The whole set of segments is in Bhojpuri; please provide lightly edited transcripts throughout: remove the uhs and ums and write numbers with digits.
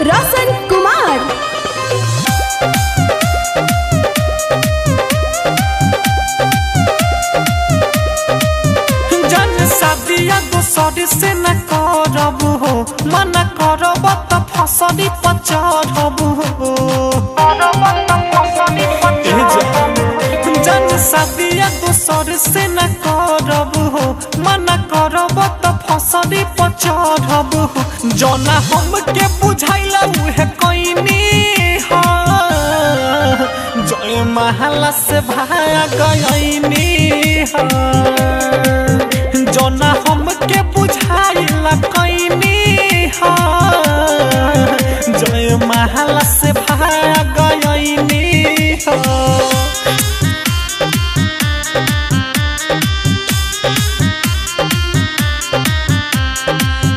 रोशन कुमार। जन शादिया दूसर से न करब हो, मना करब त फसली पचरब हो। जन शादिया दूसर से न करब हो, मना करब त फसली पचरब हो। जना हमके बुझाइला उहे कइनी हा, जय महला से भाग गइनी हा। जना हमके बुझाइला कइनी हा, जय महला से भाग गइनी हा।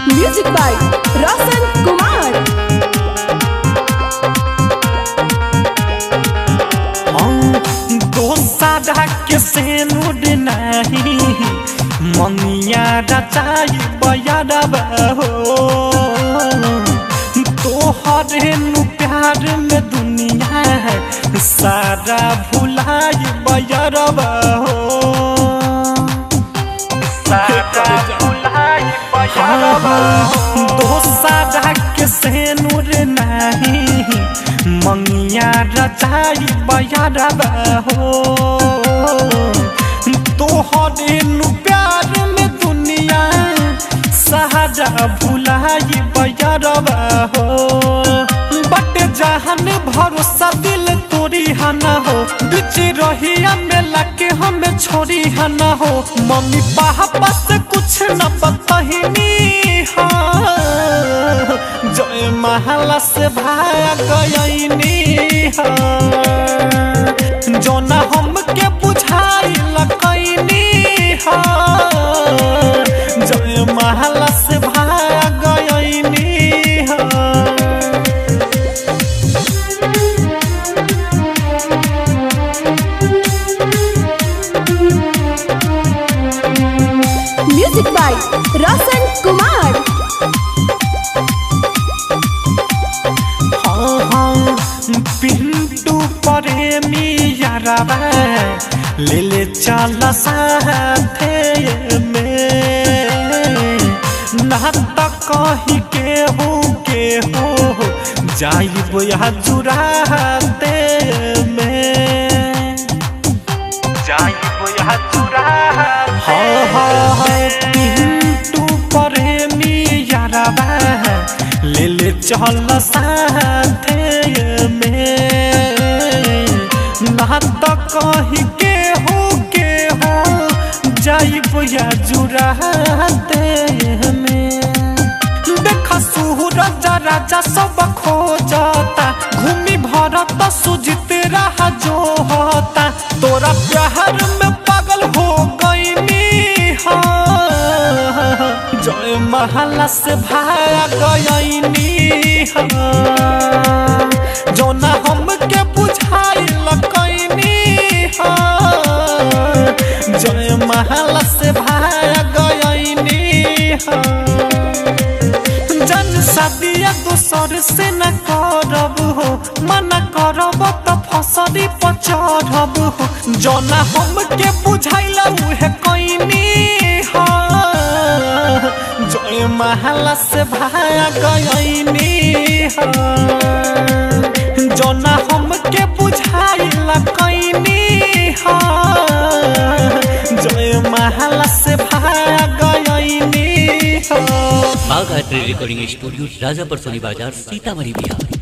Music by Roshan Kumar. दोसारा के सेनुड नहीं, मनिया रचाई बयारब हो। तोहरे नु प्यार में दुनिया सारा भुलाई बयारब हो। दोसारा के सेनुर नहीं, मंगिया रचाई बयारब हो। तोहरे नु प्यार में दुनिया सारा भुलाई बयारब हो। बट जहान भरोसा दिल तोरी हना हो, बिच रहिया मेला के हमें छोड़ी हना हो। मम्मी पापा से कुछ न बतहिनी हा, जय महला से भाग गइनी हा। जोना हमके बुझाइला कइनी हा, जय महला से भाग गइनी हा। Music by Roshan Kumar. पिंटू प्रेमी यारबा ले ले चल साथे में, ना त कही के हो जाइब या जुराते में। जाइब या जुराते पिंटू प्रेमी यारबा ले ले चल साथे में, ना त कही के हो जाइब या जुराते में। देख सूरज राजा सब खोजता, घूमी भरत सुजित रहा जो होता। तोरा प्यार में पागल हो गइनी हा, जय महला से भाग गइनी हा। जोना हमके बुझाइला कइनी हा, जय महला से भाग गइनी हा। जन शादिया दूसर से न करब हो, मना करब त फसली पचरब हो। जना हमके बुझाइला उहे कइनी हा, जय महला से भाग गइनी हा। जना हमके बुझाइला कइनी हा, जय महला से भाग गइनी हा। बाघ आर्ट रिकॉर्डिंग स्टूडियो, राजापुर सोनी बाजार, सीतामढ़ी, बिहार।